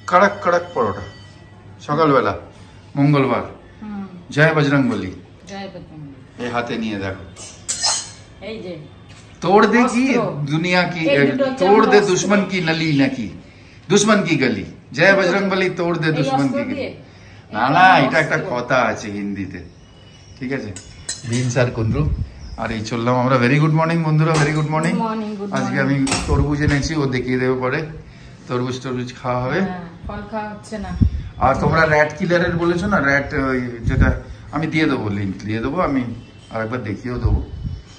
কড়ক কড়ক পরোটা সকালবেলা মঙ্গলবার। জয় বজরংবলী। জয় বজরংবলী। এই হাতে নিয়ে দেখো, এই যে तोड़ दे की दुनिया की, तोड़ दे दुश्मन की नली नाकी, दुश्मन की गली। जय बजरंगबली तोड़ दे दुश्मन की गली। না না, এটা একটা কথা আছে হিন্দিতে, ঠিক আছে। বিনস আর কুন্দ্রু আর এই চললাম আমরা। ভেরি গুড মর্নিং বন্ধুরা, ভেরি গুড মর্নিং। আজকে আমি তরমুজ এনেছি, ও দেখিয়ে দেবো পরে। তরমুজ খাওয়া হবে, ফল খাওয়া হচ্ছে না। আর তোমরা র্যাট কিলারের বলেছো না, র্যাট যেটা আমি দিয়ে দেবো, লিঙ্ক দিয়ে দেবো, আমি আরেকবার দেখিয়েও দেবো।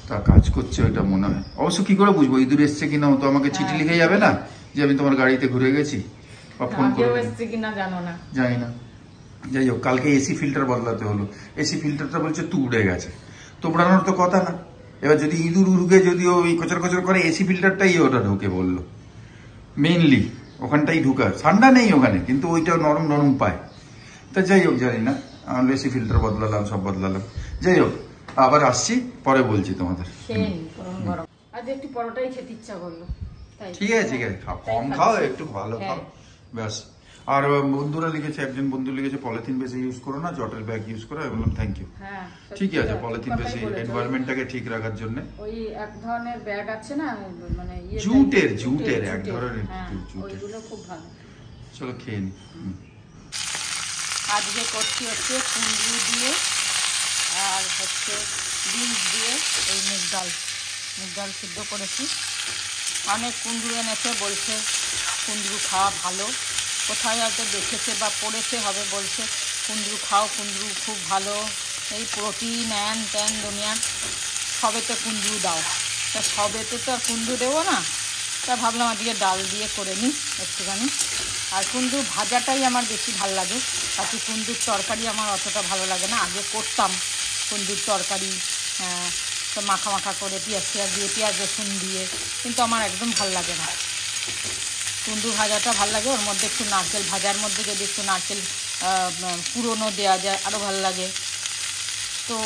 তা কাজ করছে ওইটা মনে হয়। অবশ্য কি করে বুঝবো ইঁদুর এসছে কিনা? ও তো আমাকে চিঠি লিখে যাবে না যে আমি তোমার গাড়িতে ঘুরে গেছি, বা ফোন করে এসছে কিনা জানো না, জানি না। যাই হোক, কালকে এসি ফিল্টার বদলাতে হলো। এসি ফিল্টারটা বলছে তুড়ে গেছে, তোমরানোর তো কথা না। এবার যদি ইঁদুর উড়ুকে যদি ওই কচর কচর করে, এসি ফিল্টারটাই ওটা ঢুকে বললো মেইনলি, ওখানটাই ঢুকা। ঠান্ডা নেই ওখানে, কিন্তু ওইটা নরম নরম পায়। তা যাই হোক, জানি না, আমরা এসি ফিল্টার বদলালাম, সব বদলালাম। যাই হোক, আবার আসছি, পরে বলছি তোমাদের। আজ একটু পরোটাই খেতে ইচ্ছা করলো, ঠিক আছে ঠিক আছে, কম খাও, একটু ভালো খাও, ব্যাস। আর বন্ধুরা লিখেছে, একজন বন্ধু লিখেছে পলিথিন বেশি ইউজ করো না, জটের ব্যাগ ইউজ করো। আমি বললাম থ্যাংক ইউ, ঠিক আছে। পলিথিন বেশি এনভায়রনমেন্টটাকে ঠিক রাখার জন্য। ওই এক ধরনের ব্যাগ আছে না, মানে জুটের এক ধরনের, ওইগুলো খুব ভালো। চলো খেয়ে নি। আজকে করছি হচ্ছে কুমড়ো দিয়ে আর হচ্ছে বিনস দিয়ে এই মুগ ডাল সিদ্ধ করেছি। অনেক কুমড়ো এনেছে, বলছে কুমড়ো খাওয়া ভালো। কোথায় হয়তো দেখেছে বা পড়েছে হবে, বলছে কুমড়ো খাও, কুমড়ো খুব ভালো, এই প্রোটিন হ্যান ত্যান দুনিয়ার। সবেতে কুমড়ো দাও, তা সবেতে তো আর কুমড়ো দেবো না। তা ভাবলাম আজকে ডাল দিয়ে করে নিই একটুখানি। আর কুমড়ো ভাজাটাই আমার বেশি ভালো লাগে, বাকি কুমড়োর তরকারি আমার অতটা ভালো লাগে না। আগে করতাম কুমড়োর তরকারি, তো মাখা মাখা করে পেঁয়াজ দিয়ে, পেঁয়াজ রসুন দিয়ে, কিন্তু আমার একদম ভালো লাগে না। কুমড়ো ভাজাটা ভালো লাগে, ওর মধ্যে একটু নারকেল, ভাজার মধ্যে যদি একটু নারকেল পুরনো দেওয়া যায় আরও ভালো লাগে। তো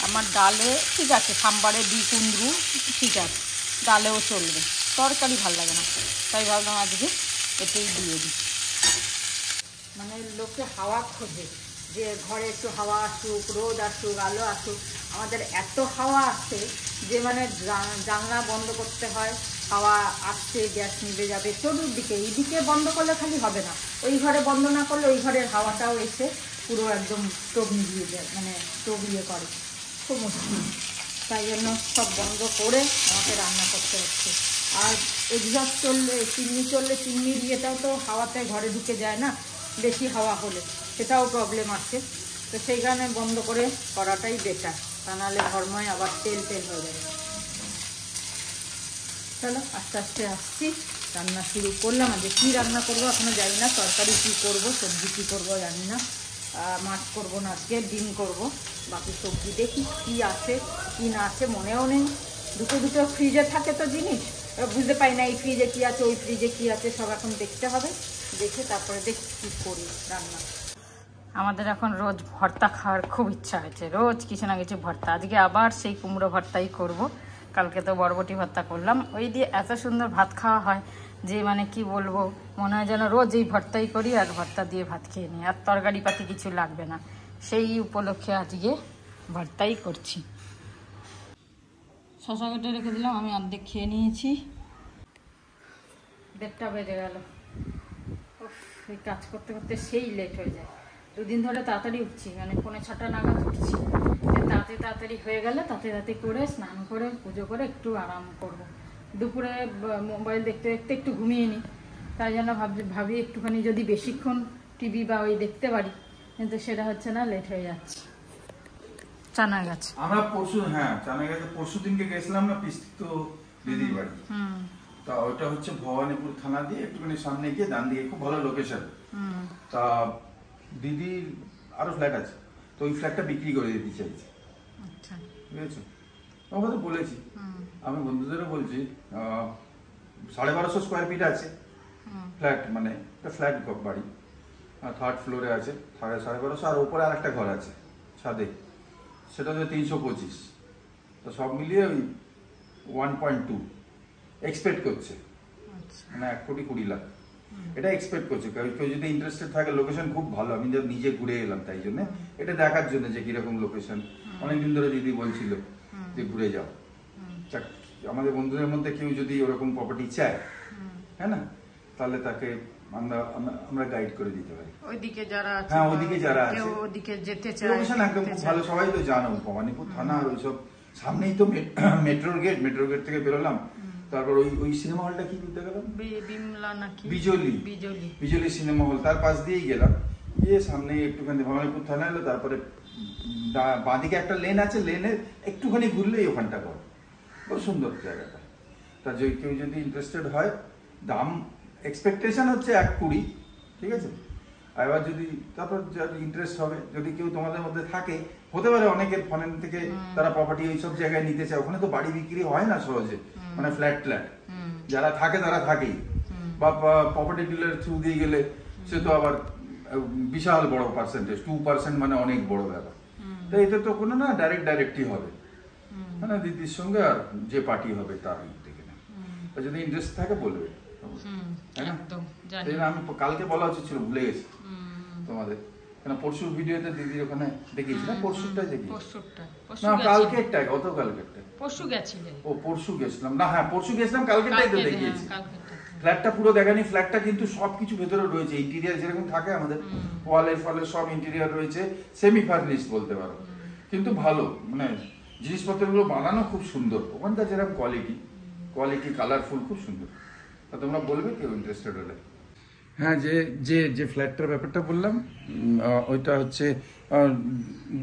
আমার ডালে ঠিক আছে, সাম্বারে দিই কুমড়ো, ঠিক আছে, ডালেও চলবে, তরকারি ভালো লাগে না। তাই ভাবলাম আজকে এটাই দিয়ে দিই। মানে লোকে হাওয়া খোঁজে, যে ঘরে একটু হাওয়া আসুক, রোদ আসুক, আলো আসুক। আমাদের এত হাওয়া আসছে যে মানে জানলা বন্ধ করতে হয়, হাওয়া আসছে, গ্যাস নিভে যাবে চতুর্দিকে। এইদিকে বন্ধ করলে খালি হবে না, ওই ঘরে বন্ধ না করলে ওই ঘরের হাওয়াটাও এসে পুরো একদম স্টোভ নিভিয়ে যায়, মানে স্টোভ ইয়ে করে, খুব মুশকিল। তাই জন্য সব বন্ধ করে আমাকে রান্না করতে হচ্ছে। আর এক্সস্ট চললে, চিমনির ইয়েটাও তো হাওয়াতে ঘরে ঢুকে যায় না, বেশি হাওয়া হলে সেটাও প্রবলেম আছে। তো সেই কারণে বন্ধ করে করাটাই বেটার, তা নাহলে ঘরময় আবার তেল হয়ে যাবে। চলো আস্তে আস্তে আসছি, রান্না শুরু করলাম। আজকে কী রান্না করবো এখনও জানি না, তরকারি কী করবো, সবজি কী করবো জানি না। মাছ করবো না আজকে, ডিম করবো। বাকি সবজি দেখি কী আছে কী না আছে, মনেও নেই। দুটো ফ্রিজে থাকে তো জিনিস, বুঝতে পারি না এই ফ্রিজে কী আছে, ওই ফ্রিজে কী আছে, সব এখন দেখতে হবে। দেখে তারপরে দেখি কী করি রান্না। আমাদের এখন রোজ ভর্তা খাওয়ার খুব ইচ্ছা হয়েছে, রোজ কিছু না কিছু ভর্তা। আজকে আবার সেই কুমড়ো ভর্তাই করব। কালকে তো বরবটি ভর্তা করলাম, ওই দিয়ে এত সুন্দর ভাত খাওয়া হয় যে মানে কি বলবো, মনে হয় যেন রোজ এই ভর্তাই করি আর ভর্তা দিয়ে ভাত খেয়ে নিই, আর তরকারি পাতি কিছু লাগবে না। সেই উপলক্ষে আজকে ভর্তাই করছি। শশা কেটে রেখে দিলাম, আমি অর্ধেক খেয়ে নিয়েছি। 1:30 বেজে গেল। এই কাজ করতে করতে সেই লেট হয়ে যায়। দুদিন ধরে তাড়াতাড়ি উঠছি, মানে 5:45 নাগাদ উঠছি, যে তাড়াতাড়ি হয়ে গেলে তাড়াতাড়ি করে স্নান করে পুজো করে একটু আরাম করব। দুপুরে মোবাইল দেখতে দেখতে একটু ঘুমিয়ে নিই, তাই জন্য ভাবি একটুখানি যদি বেশিক্ষণ টিভি বা ওই দেখতে পারি, কিন্তু সেটা হচ্ছে না, লেট হয়ে যাচ্ছে। চানা গাছ আমরা পরশু দিনকে গেছিলাম না পিস্তিত দিদির বাড়ি। তা ওইটা হচ্ছে ভবানীপুর থানা দিয়ে একটুখানি সামনে গিয়ে ডান দিকে, খুব ভালো লোকেশন। তা দিদির আরো ফ্ল্যাট আছে, তো ওই ফ্ল্যাটটা বিক্রি করে দিতে চাইছে, বুঝেছো? ওকে তো বলেছি, আমি বন্ধুদেরও বলছি। 1250 স্কোয়ার ফিট আছে ফ্ল্যাট, মানে একটা ফ্ল্যাট বাড়ি, 3rd ফ্লোরে আছে, 1250, আর উপরে আর একটা ঘর আছে ছাদে, সেটা হচ্ছে 325। তো সব মিলিয়ে ওই 1.2 এক্সপেক্ট করছে, মানে 1,20,00,000। এটা এক্সপেক্ট করছে। কেউ যদি ইন্টারেস্টেড থাকে, লোকেশন খুব ভালো, আমি নিজে ঘুরে এলাম তাই জন্য, এটা দেখার জন্য যে কিরকম লোকেশন। অনেকদিন ধরে দিদি বলছিল যে ঘুরে যাও। আমাদের বন্ধুদের মধ্যে কেউ যদি ওরকম প্রপার্টি চায়, হ্যাঁ না, তাহলে তাকে আমরা গাইড করে দিতে পারি। ওইদিকে যারা আছে, হ্যাঁ ওইদিকে যারা আছে, ওইদিকে যেতে চায়, লোকেশন একদম খুব ভালো, সবাই তো জানো ভবানীপুর থানা আর ওইসব সামনেই তো মেট্রোর গেট থেকে বেরোলাম, তারপর ওই সিনেমা হলটা কি বলতে গেলাম, বিমলা নাকি বিজলি সিনেমা হল, তার পাশ দিয়েই গেলাম, গিয়ে সামনে একটুখানি ভবানীপুর থানা এলো, তারপরে বাঁদিকে একটা লেন আছে, লেনে একটুখানি ঘুরলেই ওখানটা ঘর। খুব সুন্দর জায়গাটা। তা কেউ যদি ইন্টারেস্টেড হয়, দাম এক্সপেকটেশন হচ্ছে 1,20, ঠিক আছে। এবার যদি তারপর ইন্টারেস্ট হবে, যদি কেউ তোমাদের মধ্যে থাকে, হতে পারে অনেকের ফরেন থেকে তারা প্রপার্টি ওইসব জায়গায় নিতে চায়, ওখানে তো বাড়ি বিক্রি হয় না সহজে, মানে ফ্ল্যাট যারা থাকে তারা থাকেই, বা প্রপার্টি ডিলার থ্রু দিয়ে গেলে সে তো আবার বিশাল বড় পার্সেন্টেজ, 2% মানে অনেক বড় ব্যাপার। তো এতে তো কোনো না, ডাইরেক্টই হবে, মানে দিদির সঙ্গে আর যে পার্টি হবে তার থেকে না। যদি ইন্টারেস্ট থাকে বলবে, আমি কালকে বলা উচিত ছিল, ভুলে গেছি তোমাদের, কেন পরশু ভিডিওতে দিদির ওখানে দেখিয়েছিলাম, পরশুটাই দেখিয়েছি না, কালকেরটা, গতকালকেরটা, পরশু গেছিলাম না, হ্যাঁ পরশু গেছিলাম, কালকেরটাই তো দেখিয়েছি। ফ্ল্যাটটা পুরো দেখানি, ফ্ল্যাটটা কিন্তু সবকিছু ভেতরে রয়েছে, ইন্টেরিয়ার যেরকম থাকে আমাদের, ওয়ালে ফলে সব ইন্টেরিয়ার রয়েছে, সেমি ফার্নিশড বলতে পারো, কিন্তু ভালো, মানে জিনিসপত্রগুলো বানানো খুব সুন্দর, ওখানকার যেরকম কোয়ালিটি কালারফুল, খুব সুন্দর। তা তোমরা বলবে কেউ ইন্টারেস্টেড হলে। হ্যাঁ, যে ফ্ল্যাটটার ব্যাপারটা বললাম, ওইটা হচ্ছে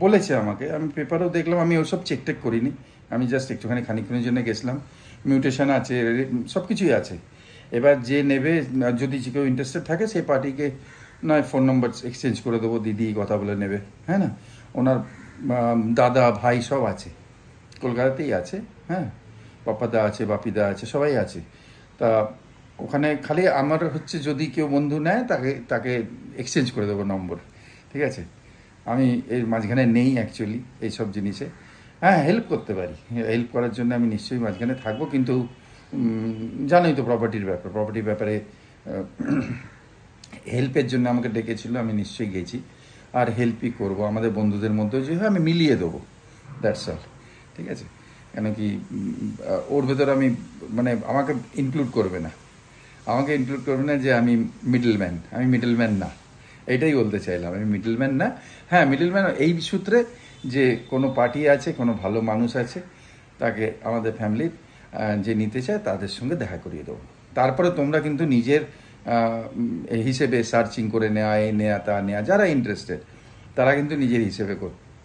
বলেছে আমাকে, আমি পেপারও দেখলাম, আমি ওসব চেক করিনি, আমি জাস্ট একটুখানি খানিকক্ষণের জন্য গেছিলাম। মিউটেশন আছে, সব কিছুই আছে। এবার যে নেবে, যদি কেউ ইন্টারেস্টেড থাকে, সেই পার্টিকে নয় ফোন নম্বর এক্সচেঞ্জ করে দেবো, দিদি কথা বলে নেবে, হ্যাঁ না। ওনার দাদা ভাই সব আছে, কলকাতাতেই আছে, হ্যাঁ, পাপাদা আছে, বাপিদা আছে, সবাই আছে। তা ওখানে খালি আমার হচ্ছে, যদি কেউ বন্ধু নেয়, তাকে এক্সচেঞ্জ করে দেবো নম্বর, ঠিক আছে। আমি এর মাঝখানে নেই অ্যাকচুয়ালি এইসব জিনিসে, হ্যাঁ হেল্প করতে পারি, হেল্প করার জন্য আমি নিশ্চয়ই মাঝখানে থাকবো, কিন্তু জানোই তো প্রপার্টির ব্যাপারে হেল্পের জন্য আমাকে ডেকেছিল, আমি নিশ্চয়ই গেছি, আর হেল্পই করব। আমাদের বন্ধুদের মধ্যে যে হয় আমি মিলিয়ে দেবো, দ্যাটস অল, ঠিক আছে। কেন কি ওর ভেতরে আমি, মানে আমাকে ইনক্লুড করবে না যে আমি মিডলম্যান না, এইটাই বলতে চাইলাম, আমি মিডলম্যান না। হ্যাঁ, মিডলম্যান এই সূত্রে যে কোনো পার্টি আছে, কোনো ভালো মানুষ আছে, তাকে আমাদের ফ্যামিলির যে নিতে চায় তাদের সঙ্গে দেখা করিয়ে দেবো। তারপরে তোমরা কিন্তু নিজের হিসেবে সার্চিং করে নেওয়া, যারা ইন্টারেস্টেড তারা কিন্তু নিজের হিসেবে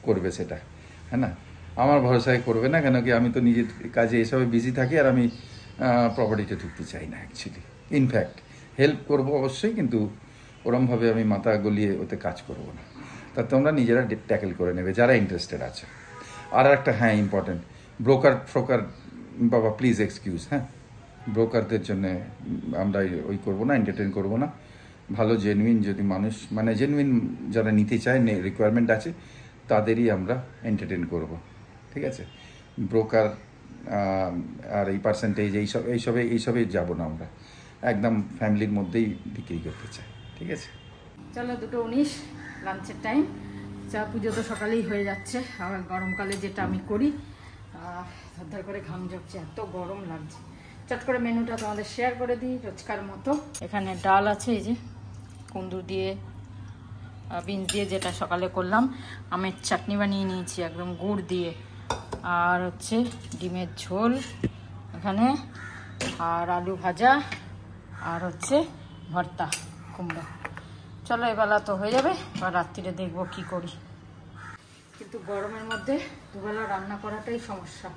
করবে সেটা, হ্যাঁ না। আমার ভরসায় করবে না, কেন কি আমি তো নিজের কাজে এসবে বিজি থাকি, আর আমি প্রপার্টিতে ঢুকতে চাই না অ্যাকচুয়ালি। ইনফ্যাক্ট হেল্প করব অবশ্যই, কিন্তু ওরমভাবে আমি মাথা গলিয়ে ওতে কাজ করব না। তা তোমরা নিজেরা ট্যাকেল করে নেবে যারা ইন্টারেস্টেড আছে। আর একটা, হ্যাঁ ইম্পর্টেন্ট, ব্রোকার বাবা প্লিজ এক্সকিউজ, হ্যাঁ, ব্রোকারদের জন্য আমরা ওই করবো না, এন্টারটেন করবো না। ভালো জেনুইন যদি মানুষ, মানে জেনুইন যারা নিতে চায়, রিকোয়ারমেন্ট আছে, তাদেরই আমরা এন্টারটেন করব, ঠিক আছে। ব্রোকার আর এই পার্সেন্টেজ এইসবে যাবো না আমরা, একদম ফ্যামিলির মধ্যেই বিক্রি করতে চাই, ঠিক আছে। চলো 2:19 লাঞ্চের টাইম, চা পুজো তো সকালেই হয়ে যাচ্ছে, আবার গরমকালে যেটা আমি করি, ধর করে ঘাম ঝরছে, এত গরম লাগছে। চট করে মেনুটা তোমাদের শেয়ার করে দিই রোজকার মতো। এখানে ডাল আছে, এই যে কুন্দুর দিয়ে বিনস দিয়ে যেটা সকালে করলাম, আমের চাটনি বানিয়ে নিয়েছি একদম গুড় দিয়ে, আর হচ্ছে ডিমের ঝোল এখানে, আর আলু ভাজা, আর হচ্ছে ভর্তা কুমড়ো। চলো এবেলা তো হয়ে যাবে, এবার রাত্রিরে দেখবো কি করি। কিন্তু গরমের মধ্যে দুবেলা রান্না করাটাই সমস্যা,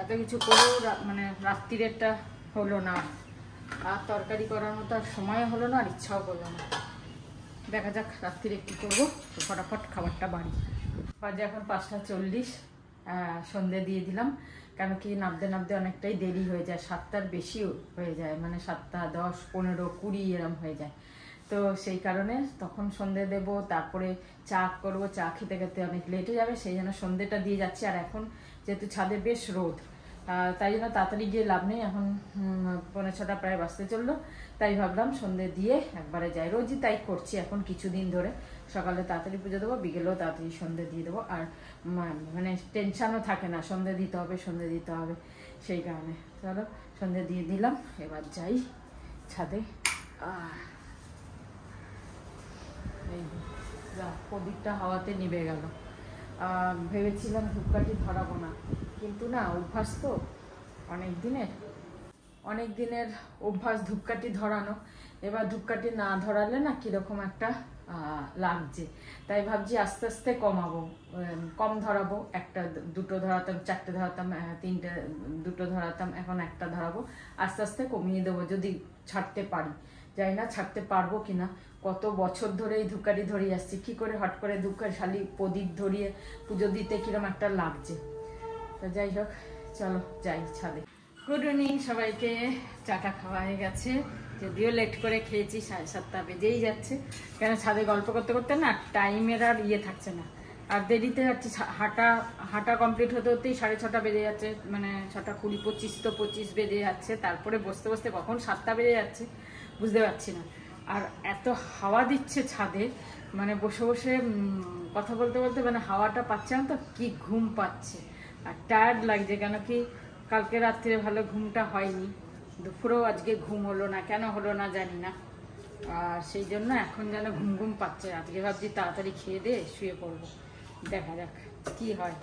এত কিছু করেও মানে রাত্রিরেরটা হলো না, আর তরকারি করার মতো আর সময় হলো না, আর ইচ্ছাও করলো না। দেখা যাক রাত্রিরে কী করবো, তো ফটাফট খাবারটা বাড়ি। বাজে এখন 5:40, সন্ধে দিয়ে দিলাম, কেন কি নামতে অনেকটাই দেরি হয়ে যায়, 7টার বেশি হয়ে যায়, মানে 7টা 10, 15, 20 এরম হয়ে যায়। তো সেই কারণে তখন সন্ধে দেব, তারপরে চা করব, চা খেতে খেতে অনেক লেট হয়ে যাবে, সেই জন্য সন্ধেটা দিয়ে যাচ্ছি। আর এখন যেহেতু ছাদে বেশ রোদ, তাই জন্য তাড়াতাড়ি গিয়ে লাভ নেই, এখন 5:45 প্রায় বাজতে চললো, তাই ভাবলাম সন্ধে দিয়ে একবারে যাই। রোজই তাই করছি এখন কিছুদিন ধরে, সকালে তাড়াতাড়ি পুজো দেবো, বিকেলেও তাড়াতাড়ি সন্ধে দিয়ে দেবো, আর মানে টেনশনও থাকে না সন্ধে দিতে হবে সন্ধে দিতে হবে, সেই কারণে চলো সন্ধে দিয়ে দিলাম। এবার যাই ছাদে। এই প্রদীপটা হাওয়াতে নিভে গেল। ভেবেছিলাম ধূপকাঠি ধরাবো না, কিন্তু না, অভ্যাস তো অনেক দিনের অভ্যাস ধূপকাঠি ধরানো। এবার ধূপকাঠি না ধরালে না কিরকম একটা লাগছে, তাই ভাবছি আস্তে আস্তে কমাবো, কম ধরাবো। 1 2 ধরাতাম, 4টে ধরাতাম, 3টে 2 ধরাতাম, এখন 1টা ধরাবো। আস্তে আস্তে কমিয়ে দেবো যদি ছাড়তে পারি, জানি না ছাড়তে পারবো কিনা। কত বছর ধরে এই ধূপকাঠি ধরিয়ে আসছি, কি করে হট করে ধূপকাঠি শালি প্রদীপ ধরিয়ে পুজো দিতে কিরম একটা লাগছে। তো যাই হোক, চলো যাই ছাদে। গুড ইভিনিং সবাইকে। চাটা খাওয়া হয়ে গেছে, যদিও লেট করে খেয়েছি, 7:30 বেজেই যাচ্ছে। কেন ছাদে গল্প করতে করতে না টাইমের আর থাকছে না, আর দেরিতে যাচ্ছে। হাঁটা কমপ্লিট হতে হতেই 6:30 বেজে যাচ্ছে, মানে 6:20, 25 তো 25 বেজে যাচ্ছে। তারপরে বসতে বসতে কখন 7টা বেজে যাচ্ছে বুঝতে পারছি না। আর এত হাওয়া দিচ্ছে ছাদে, মানে বসে বসে কথা বলতে বলতে মানে হাওয়াটা পাচ্ছে না তো, কি ঘুম পাচ্ছে আর টায়ার্ড লাগছে। কেন কি কালকে রাত্রে ভালো ঘুমটা হয়নি, দুপুরেও আজকে ঘুম হলো না, কেন হলো না জানি না। আর সেই জন্য এখন যেন ঘুম ঘুম পাচ্ছে। আজকে ভাবছি তাড়াতাড়ি খেয়ে দিয়ে শুয়ে পড়বো, দেখা যাক কি হয়।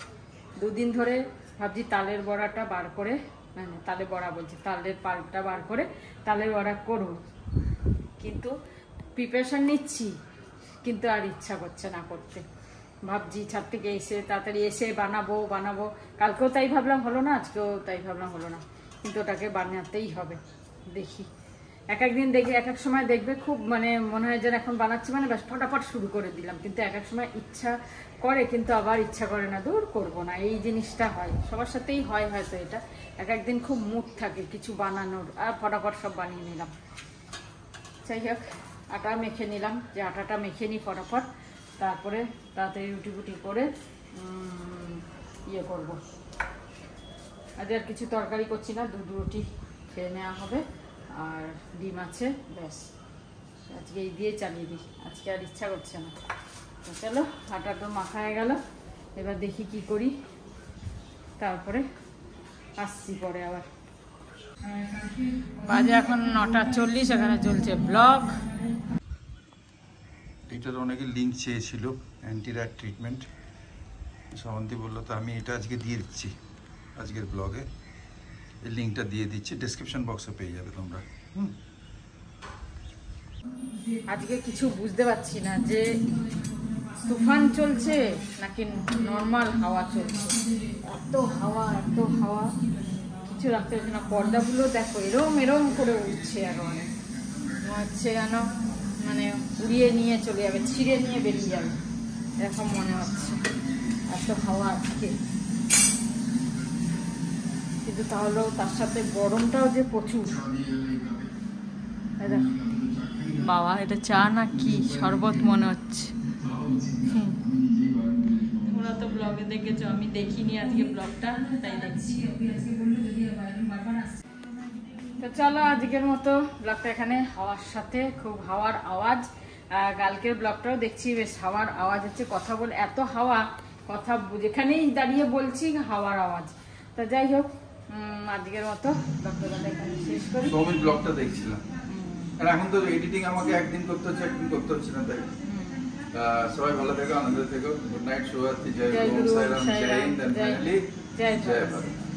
2 দিন ধরে ভাবছি তালের বড়াটা বার করে, মানে তালের বড়া বলছি, তালের পাল্পটা বার করে তালের বড়া করবো, কিন্তু প্রিপারেশন নিচ্ছি, কিন্তু আর ইচ্ছা করছে না করতে। ভাবছি ছাদ থেকে এসে তাড়াতাড়ি এসে বানাবো। কালকেও তাই ভাবলাম, হলো না, আজকেও তাই ভাবলাম, হলো না, কিন্তু ওটাকে বানাতেই হবে। দেখি একদিন দেখি, এক সময় দেখবে খুব মানে মনে হয় যেন এখন বানাচ্ছি মানে ব্যাস ফটাফট শুরু করে দিলাম, কিন্তু এক সময় ইচ্ছা করে, কিন্তু আবার ইচ্ছা করে না, দূর করবো না। এই জিনিসটা হয়, সবার সাথেই হয় হয়তো এটা। একদিন খুব মুড থাকে কিছু বানানোর, আর ফটাফট সব বানিয়ে নিলাম। যাই হোক, আটা মেখে নিলাম, যে আটাটা মেখে নিই ফটাফট, তারপরে তাড়াতাড়ি রুটি ফুটি করে করবো। আজ আর কিছু তরকারি করছি না, 2 রুটি খেয়ে নেওয়া হবে, আর ডিম আছে, ব্যাস আজকে এই দিয়ে চালিয়ে দিই, আজকে আর ইচ্ছা করছে না। তো চলো, আটাটা মাখা হয়ে গেল, এবার দেখি কি করি, তারপরে আসছি পরে আবার। বাজে এখন 9:40, এখানে চলছে ব্লগ। এটার অনেকে লিঙ্ক চেয়েছিল, অ্যান্টিরাইড ট্রিটমেন্ট। শ্রাবন্তী বললো, তো আমি এটা আজকে দিয়ে দিচ্ছি, আজকের ব্লগে এই লিঙ্কটা দিয়ে দিচ্ছি, ডেসক্রিপশন বক্সে পেয়ে যাবে তোমরা। আজকে কিছু বুঝতে পারছি না যে তুফান চলছে নাকি নর্মাল হাওয়া চলছে। এত হাওয়া কিছু রাখতে পারছি না। পর্দাগুলো দেখো এরম করে উঠছে, আর মনে হচ্ছে যেন মানে উড়িয়ে নিয়ে চলে যাবে, ছিঁড়ে নিয়ে বেরিয়ে যাবে, এরকম মনে হচ্ছে। এত হাওয়া আজকে, কিন্তু তাহলেও তার সাথে গরমটাও যে প্রচুর। দেখো বাবা, এটা চা না কি শরবত মনে হচ্ছে। তোমরা তো ব্লগে দেখেছো, আমি দেখিনি আজকে ব্লগটা, তাই দেখছি। তো চলো, আজকের মতো ব্লগটা এখানে, হাওয়ার সাথে খুব হাওয়ার আওয়াজ। কালকের ব্লগটাও দেখছি বেশ হাওয়ার আওয়াজ হচ্ছে, কথা বলে এত হাওয়া, কথা যেখানেই দাঁড়িয়ে বলছি হাওয়ার আওয়াজ। তো যাই হোক, আজকের মতো ব্লগটা এখানে শেষ করি। ব্লগটা দেখছিলাম, আর এখন তো এডিটিং আমাকে একদিন করতে হচ্ছে না, তাই সবাই ভালো থেকো, আনন্দ থেকো। গুড নাইট, শুভরাত্রি, জয় গুরু, সাইরাম, জয় হিন্দ, জয় ভারত।